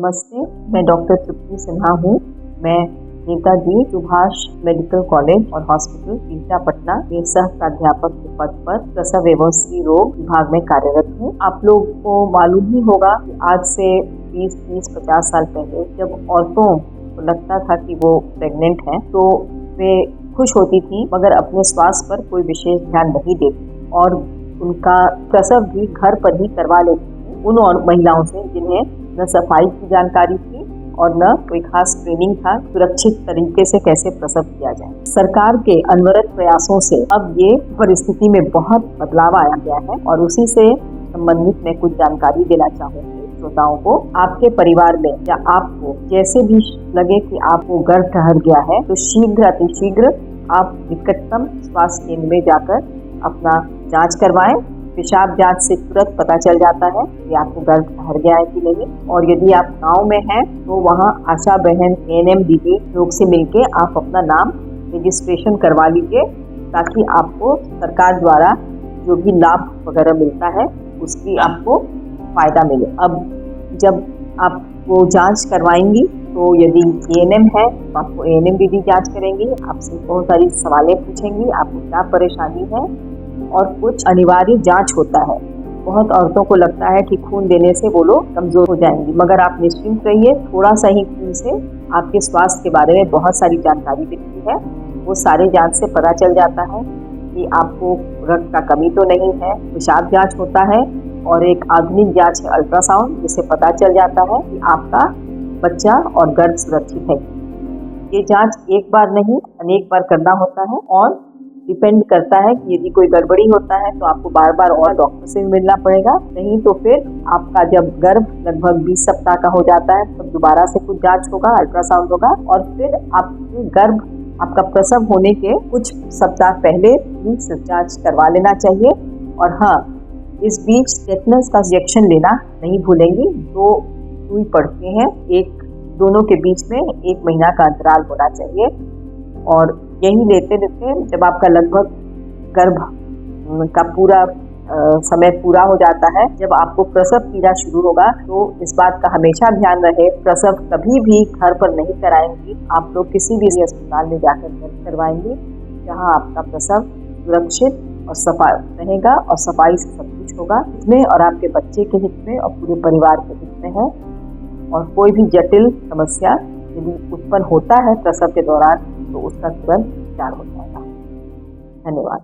नमस्ते, मैं डॉक्टर तृप्ति सिन्हा हूँ। मैं नेताजी सुभाष मेडिकल कॉलेज और हॉस्पिटल बिहटा पटना में सह प्राध्यापक के पद पर प्रसव एवं स्त्री रोग विभाग में कार्यरत हूँ। आप लोग को मालूम ही होगा कि आज से 20-50 साल पहले जब औरतों को लगता था कि वो प्रेग्नेंट हैं तो वे खुश होती थी, मगर अपने स्वास्थ्य पर कोई विशेष ध्यान नहीं देती और उनका प्रसव भी घर पर ही करवा लेती थी उन और महिलाओं से जिन्हें न सफाई की जानकारी थी और न कोई खास ट्रेनिंग था सुरक्षित तरीके से कैसे प्रसव किया जाए। सरकार के अनवरत प्रयासों से अब ये परिस्थिति में बहुत बदलाव आया गया है और उसी से संबंधित मैं कुछ जानकारी देना चाहूँगी श्रोताओं को। आपके परिवार में या आपको जैसे भी लगे कि आपको गर्भ ठहर गया है तो शीघ्र अतिशीघ्र आप निकटतम स्वास्थ्य केंद्र में जाकर अपना जांच करवाएं। पेशाब जांच से तुरंत पता चल जाता है कि आपको गर्भ ठहर गया है कि नहीं। और यदि आप गांव में हैं तो वहां आशा बहन एएनएम दीदी लोग से मिलके आप अपना नाम रजिस्ट्रेशन करवा लीजिए ताकि आपको सरकार द्वारा जो भी लाभ वगैरह मिलता है उसकी आपको फायदा मिले। अब जब आप वो जांच करवाएंगी तो यदि एएनएम है तो आपको एएनएम दीदी जांच करेंगी, आपसे बहुत सारी सवालें पूछेंगी, आपको क्या परेशानी है और कुछ अनिवार्य जांच होता है। बहुत औरतों को लगता है कि खून देने से वो लोग कमजोर हो जाएंगी, मगर आप निश्चिंत रहिए, थोड़ा सा ही खून से आपके स्वास्थ्य के बारे में बहुत सारी जानकारी मिलती है। वो सारे जांच से पता चल जाता है कि आपको रक्त का कमी तो नहीं है। पेशाब जांच होता है और एक आधुनिक जांच है अल्ट्रासाउंड, जिससे पता चल जाता है कि आपका बच्चा और गर्भ सुरक्षित है। ये जांच एक बार नहीं अनेक बार करना होता है और डिपेंड करता है कि यदि कोई गड़बड़ी होता है तो आपको बार बार और डॉक्टर से मिलना पड़ेगा, नहीं तो फिर आपका जब गर्भ लगभग 20 सप्ताह का हो जाता है तब दोबारा से कुछ जांच होगा, अल्ट्रासाउंड होगा और फिर आपके गर्भ आपका प्रसव होने के कुछ सप्ताह पहले ही जांच करवा लेना चाहिए। और हाँ, इस बीच टेटनस का इंजेक्शन लेना नहीं भूलेंगी। 2 सुई पड़ते हैं, एक दोनों के बीच में 1 महीना का अंतराल होना चाहिए और यही लेते लेते जब आपका लगभग गर्भ का पूरा समय पूरा हो जाता है, जब आपको प्रसव पीड़ा शुरू होगा तो इस बात का हमेशा ध्यान रहे, प्रसव कभी भी घर पर नहीं कराएंगी। आप लोग किसी भी अस्पताल में जाकर करवाएंगे जहां आपका प्रसव सुरक्षित और सफाई रहेगा और सफाई से सब कुछ होगा। इसमें और आपके बच्चे के हित में और पूरे परिवार के हित में है। और कोई भी जटिल समस्या यदि उत्पन्न होता है प्रसव के दौरान तो उसका तुरंत उपचार हो जाएगा। धन्यवाद।